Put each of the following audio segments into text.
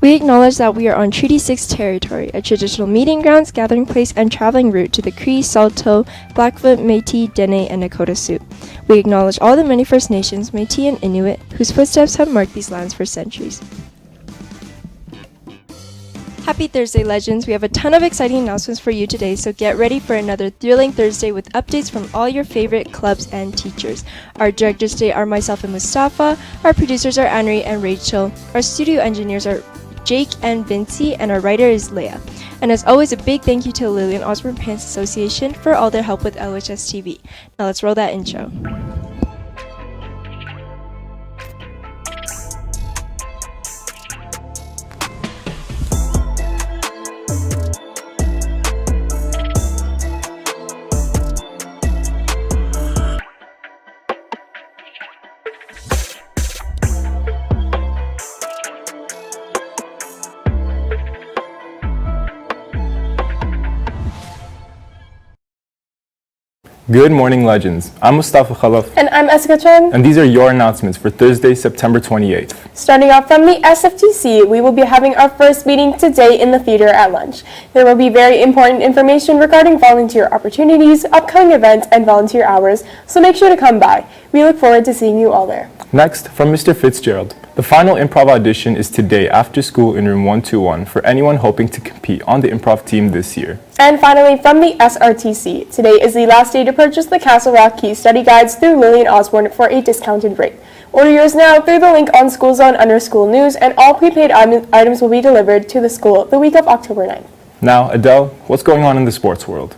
We acknowledge that we are on Treaty 6 territory, a traditional meeting grounds, gathering place, and traveling route to the Cree, Saulteaux, Blackfoot, Métis, Dene, and Nakota Sioux. We acknowledge all the many First Nations, Métis, and Inuit, whose footsteps have marked these lands for centuries. Happy Thursday, Legends! We have a ton of exciting announcements for you today, so get ready for another thrilling Thursday with updates from all your favorite clubs and teachers. Our directors today are myself and Mustafa, our producers are Anri and Rachel, our studio engineers are Jake and Vinci, and our writer is Leah. And as always, a big thank you to Lillian Osborne Parents Association for all their help with LHS TV. Now let's roll that intro. Good morning, Legends. I'm Mustafa Khalaf. And I'm Esika Chen. And these are your announcements for Thursday, September 28th. Starting off from the SFTC, we will be having our first meeting today in the theater at lunch. There will be very important information regarding volunteer opportunities, upcoming events, and volunteer hours, so make sure to come by. We look forward to seeing you all there. Next, from Mr. FITZGERALD. The final improv audition is today after school in room 121 for anyone hoping to compete on the improv team this year. And finally, from the SRTC, today is the last day to purchase the Castle Rock Key study guides through Lillian Osborne for a discounted rate. Order yours now through the link on School Zone under School News, and all prepaid items will be delivered to the school the week of October 9th. Now, Adele, what's going on in the sports world?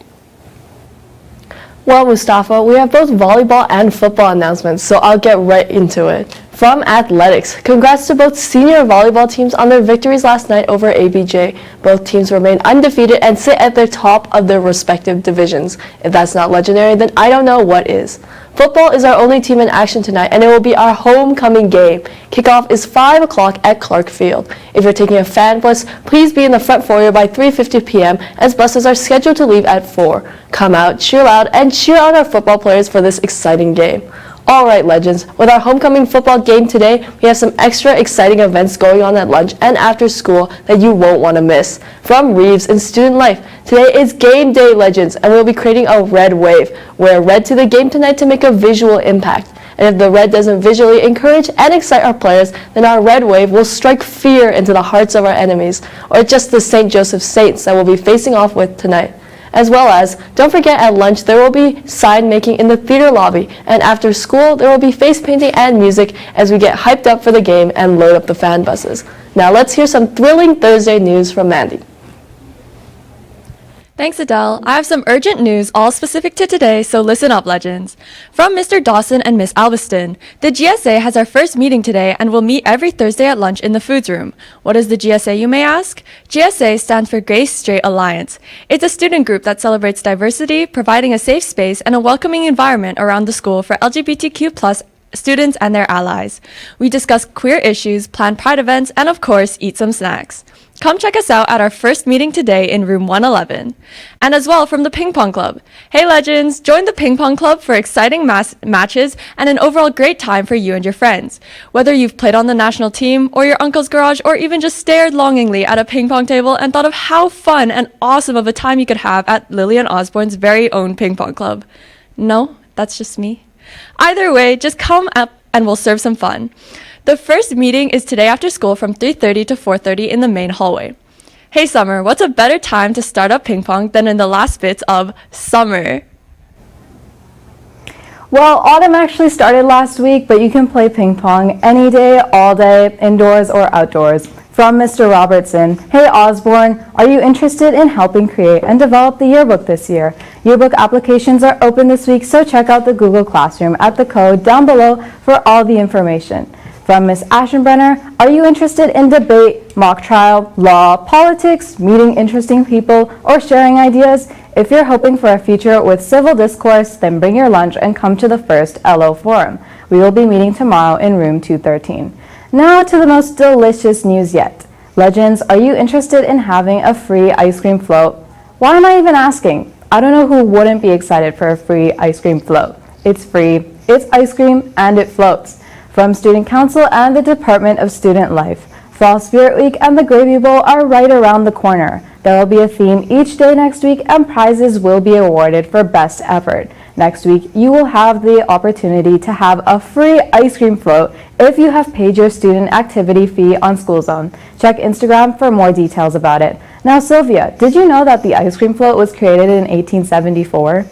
Well, Mustafa, we have both volleyball and football announcements, so I'll get right into it. From athletics, congrats to both senior volleyball teams on their victories last night over ABJ. Both teams remain undefeated and sit at the top of their respective divisions. If that's not legendary, then I don't know what is. Football is our only team in action tonight, and it will be our homecoming game. Kickoff is 5 o'clock at Clark Field. If you're taking a fan bus, please be in the front foyer by 3:50 p.m. as buses are scheduled to leave at 4. Come out, cheer loud, and cheer on our football players for this exciting game. Alright, Legends, with our homecoming football game today, we have some extra exciting events going on at lunch and after school that you won't want to miss. From Reeves in Student Life, today is Game Day, Legends, and we'll be creating a red wave. Wear red to the game tonight to make a visual impact. And if the red doesn't visually encourage and excite our players, then our red wave will strike fear into the hearts of our enemies, or just the St. Joseph Saints that we'll be facing off with tonight. As well as, don't forget at lunch there will be sign making in the theater lobby, and after school there will be face painting and music as we get hyped up for the game and load up the fan buses. Now let's hear some thrilling Thursday news from Mandy. Thanks, Adele. I have some urgent news all specific to today, so listen up, Legends. From Mr. Dawson and Miss Alveston, the GSA has our first meeting today and will meet every Thursday at lunch in the foods room. What is the GSA, you may ask? GSA stands for Gay Straight Alliance. It's a student group that celebrates diversity, providing a safe space and a welcoming environment around the school for LGBTQ+ students and their allies. We discuss queer issues, plan pride events, and of course, eat some snacks. Come check us out at our first meeting today in room 111. And as well from the Ping Pong Club. Hey Legends, join the Ping Pong Club for exciting matches and an overall great time for you and your friends. Whether you've played on the national team, or your uncle's garage, or even just stared longingly at a ping pong table and thought of how fun and awesome of a time you could have at Lillian Osborne's very own Ping Pong Club. No, that's just me. Either way, just come up and we'll serve some fun. The first meeting is today after school from 3:30 to 4:30 in the main hallway. Hey Summer, what's a better time to start up ping pong than in the last bits of summer? Well, autumn actually started last week, but you can play ping pong any day, all day, indoors or outdoors. From Mr. Robertson, hey Osborne, are you interested in helping create and develop the yearbook this year? Yearbook applications are open this week, so check out the Google Classroom at the code down below for all the information. From Ms. Aschenbrenner, are you interested in debate, mock trial, law, politics, meeting interesting people, or sharing ideas? If you're hoping for a future with civil discourse, then bring your lunch and come to the first LO Forum. We will be meeting tomorrow in room 213. Now to the most delicious news yet. Legends, are you interested in having a free ice cream float? Why am I even asking? I don't know who wouldn't be excited for a free ice cream float. It's free, it's ice cream, and it floats. From Student Council and the Department of Student Life, Fall Spirit Week and the Gravy Bowl are right around the corner. There will be a theme each day next week and prizes will be awarded for best effort. Next week, you will have the opportunity to have a free ice cream float if you have paid your student activity fee on School Zone. Check Instagram for more details about it. Now, Sylvia, did you know that the ice cream float was created in 1874?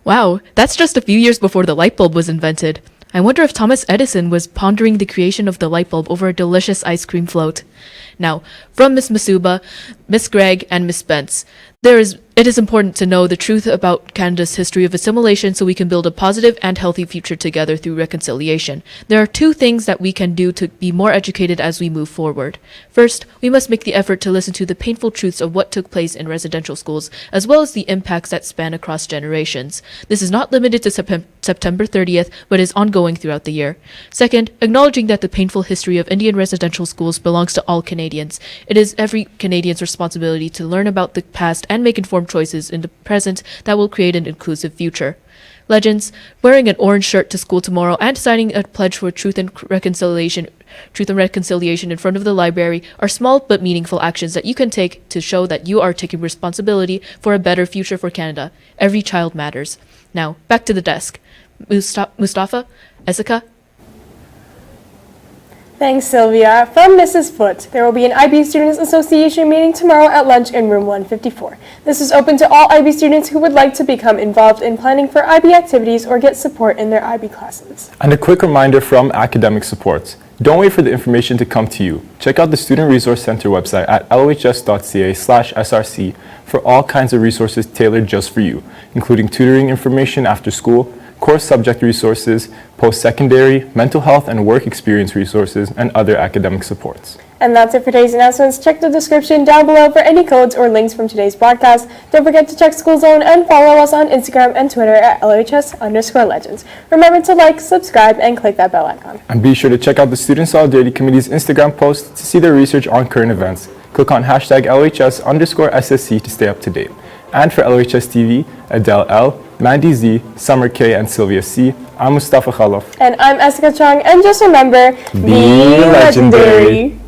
Wow, that's just a few years before the light bulb was invented. I wonder if Thomas Edison was pondering the creation of the light bulb over a delicious ice cream float. Now, from Miss Masuba, Miss Gregg, and Miss Spence, it is important to know the truth about Canada's history of assimilation so we can build a positive and healthy future together through reconciliation. There are two things that we can do to be more educated as we move forward. First, we must make the effort to listen to the painful truths of what took place in residential schools, as well as the impacts that span across generations. This is not limited to September 30th, but is ongoing throughout the year. Second, acknowledging that the painful history of Indian residential schools belongs to all Canadians. It is every Canadian's responsibility to learn about the past and make informed choices in the present that will create an inclusive future. Legends, wearing an orange shirt to school tomorrow and signing a pledge for truth and reconciliation in front of the library are small but meaningful actions that you can take to show that you are taking responsibility for a better future for Canada. Every child matters. Now, back to the desk. Mustafa, Ezeka. Thanks, Sylvia. From Mrs. Foote, there will be an IB Students Association meeting tomorrow at lunch in room 154. This is open to all IB students who would like to become involved in planning for IB activities or get support in their IB classes. And a quick reminder from Academic Supports. Don't wait for the information to come to you. Check out the Student Resource Center website at lohs.ca/src for all kinds of resources tailored just for you, including tutoring information after school, course subject resources, post-secondary, mental health and work experience resources, and other academic supports. And that's it for today's announcements. Check the description down below for any codes or links from today's broadcast. Don't forget to check School Zone and follow us on Instagram and Twitter at LHS_legends. Remember to like, subscribe, and click that bell icon. And be sure to check out the Student Solidarity Committee's Instagram post to see their research on current events. Click on hashtag LHS_SSC to stay up to date. And for LHS TV, Adele L, Mandy Z, Summer K, and Sylvia C, I'm Mustafa Khalaf. And I'm Esika Chong, and just remember, be legendary.